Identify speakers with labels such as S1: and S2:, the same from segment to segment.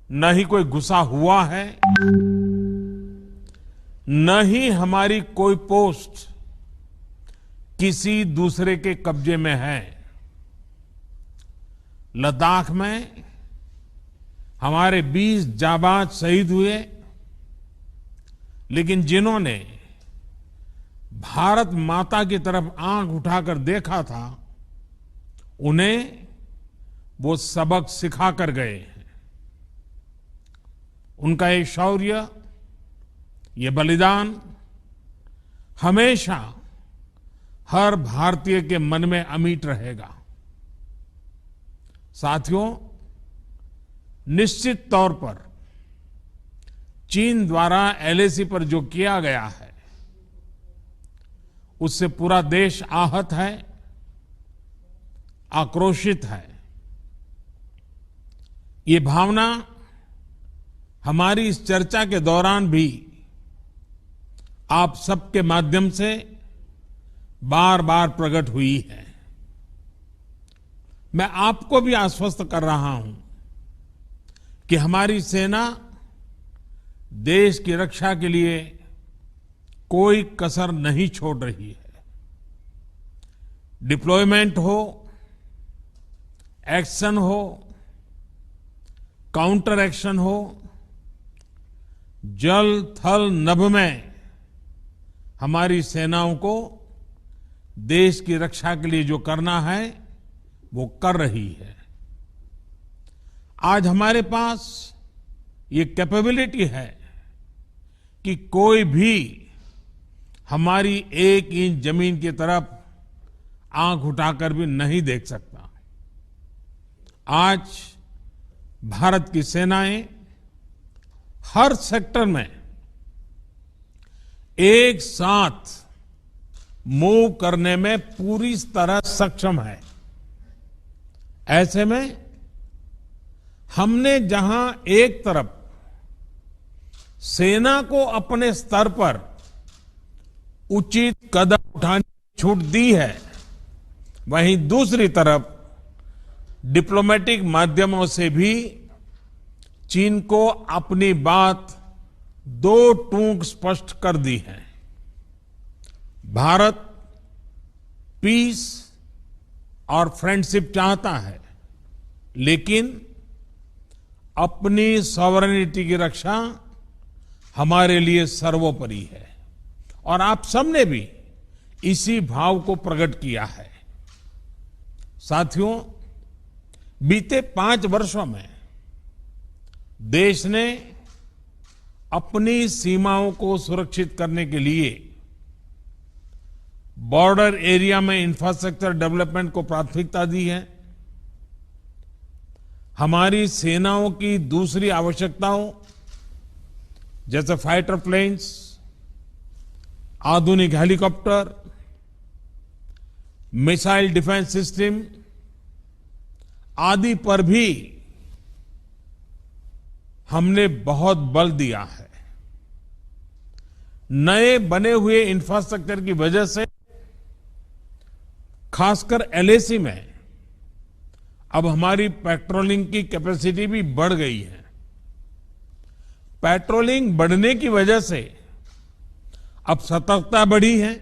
S1: न ही कोई घुसा हुआ है, न ही हमारी कोई पोस्ट किसी दूसरे के कब्जे में है। लद्दाख में हमारे 20 जाबाज शहीद हुए, लेकिन जिन्होंने भारत माता की तरफ आंख उठाकर देखा था, उन्हें वो सबक सिखा कर गए हैं। उनका ये शौर्य, ये बलिदान हमेशा हर भारतीय के मन में अमिट रहेगा। साथियों, निश्चित तौर पर चीन द्वारा एलएसी पर जो किया गया है, उससे पूरा देश आहत है, आक्रोशित है। ये भावना हमारी इस चर्चा के दौरान भी आप सबके माध्यम से बार बार प्रकट हुई है। मैं आपको भी आश्वस्त कर रहा हूं कि हमारी सेना देश की रक्षा के लिए कोई कसर नहीं छोड़ रही है। डिप्लॉयमेंट हो, एक्शन हो, काउंटर एक्शन हो, जल थल नभ में हमारी सेनाओं को देश की रक्षा के लिए जो करना है वो कर रही है। आज हमारे पास ये कैपेबिलिटी है कि कोई भी हमारी 1 इंच जमीन की तरफ आंख उठाकर भी नहीं देख सकता। आज भारत की सेनाएं हर सेक्टर में एक साथ मूव करने में पूरी तरह सक्षम है। ऐसे में हमने जहां एक तरफ सेना को अपने स्तर पर उचित कदम उठाने की छूट दी है, वहीं दूसरी तरफ डिप्लोमेटिक माध्यमों से भी चीन को अपनी बात दो टूक स्पष्ट कर दी है। भारत पीस और फ्रेंडशिप चाहता है, लेकिन अपनी सॉवरेनिटी की रक्षा हमारे लिए सर्वोपरि है। और आप सबने भी इसी भाव को प्रकट किया है। साथियों, बीते 5 वर्षों में देश ने अपनी सीमाओं को सुरक्षित करने के लिए बॉर्डर एरिया में इंफ्रास्ट्रक्चर डेवलपमेंट को प्राथमिकता दी है। हमारी सेनाओं की दूसरी आवश्यकताओं जैसे फाइटर प्लेन्स, आधुनिक हेलीकॉप्टर, मिसाइल डिफेंस सिस्टम आदि पर भी हमने बहुत बल दिया है। नए बने हुए इंफ्रास्ट्रक्चर की वजह से खासकर एलएसी में अब हमारी पेट्रोलिंग की कैपेसिटी भी बढ़ गई है। पेट्रोलिंग बढ़ने की वजह से अब सतर्कता बढ़ी है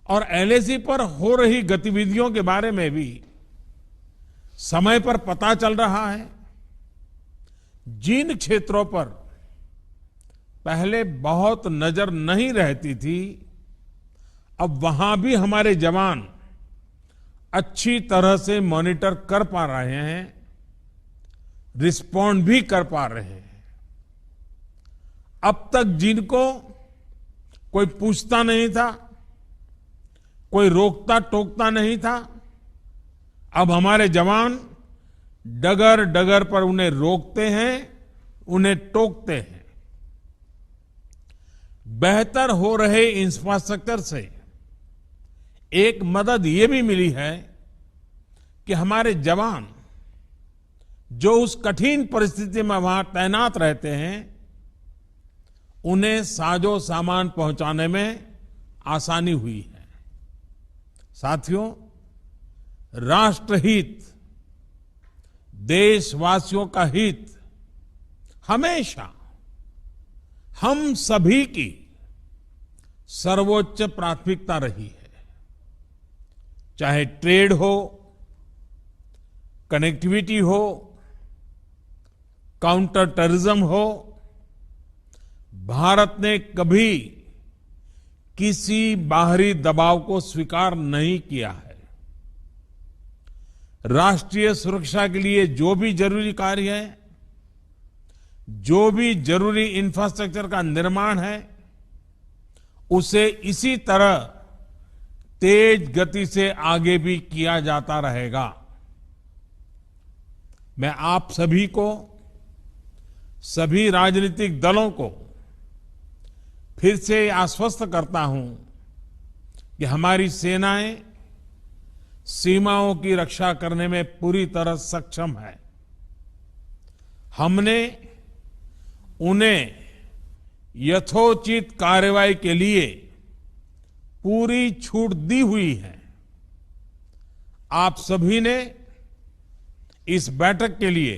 S1: और एलएसी पर हो रही गतिविधियों के बारे में भी समय पर पता चल रहा है। जिन क्षेत्रों पर पहले बहुत नजर नहीं रहती थी, अब वहां भी हमारे जवान अच्छी तरह से मॉनिटर कर पा रहे हैं, रिस्पॉन्ड भी कर पा रहे हैं। अब तक जिनको कोई पूछता नहीं था, कोई रोकता टोकता नहीं था, अब हमारे जवान डगर डगर पर उन्हें रोकते हैं, उन्हें टोकते हैं। बेहतर हो रहे इंफ्रास्ट्रक्चर से एक मदद ये भी मिली है कि हमारे जवान जो उस कठिन परिस्थिति में वहां तैनात रहते हैं, उन्हें साजो सामान पहुंचाने में आसानी हुई है। साथियों, राष्ट्रहित, देशवासियों का हित हमेशा हम सभी की सर्वोच्च प्राथमिकता रही है। चाहे ट्रेड हो, कनेक्टिविटी हो, काउंटर टेररिज्म हो, भारत ने कभी किसी बाहरी दबाव को स्वीकार नहीं किया है। राष्ट्रीय सुरक्षा के लिए जो भी जरूरी कार्य है, जो भी जरूरी इंफ्रास्ट्रक्चर का निर्माण है, उसे इसी तरह तेज गति से आगे भी किया जाता रहेगा। मैं आप सभी को, सभी राजनीतिक दलों को फिर से आश्वस्त करता हूं कि हमारी सेनाएं सीमाओं की रक्षा करने में पूरी तरह सक्षम है। हमने उन्हें यथोचित कार्रवाई के लिए पूरी छूट दी हुई है। आप सभी ने इस बैठक के लिए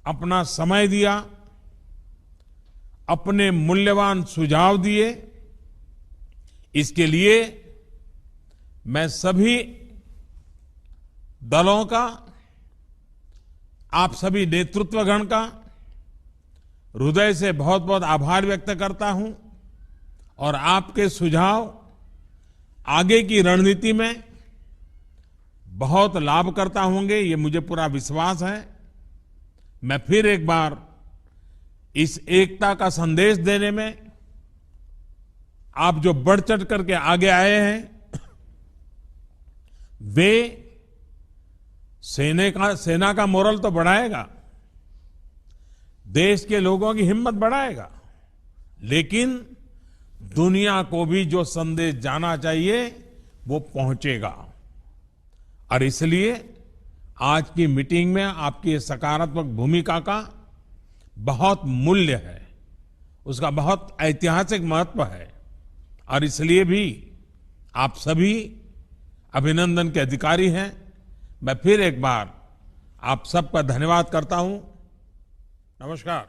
S1: अपना समय दिया, अपने मूल्यवान सुझाव दिए। इसके लिए मैं सभी दलों का, आप सभी नेतृत्वगण का हृदय से बहुत बहुत आभार व्यक्त करता हूं और आपके सुझाव आगे की रणनीति में बहुत लाभकर्ता होंगे, ये मुझे पूरा विश्वास है। मैं फिर एक बार इस एकता का संदेश देने में आप जो बढ़ चढ़ करके आगे आए हैं, वे सेना का मोरल तो बढ़ाएगा, देश के लोगों की हिम्मत बढ़ाएगा, लेकिन दुनिया को भी जो संदेश जाना चाहिए वो पहुंचेगा। और इसलिए आज की मीटिंग में आपकी सकारात्मक भूमिका का बहुत मूल्य है, उसका बहुत ऐतिहासिक महत्व है। और इसलिए भी आप सभी अभिनंदन के अधिकारी हैं। मैं फिर एक बार आप सबका धन्यवाद करता हूं। नमस्कार।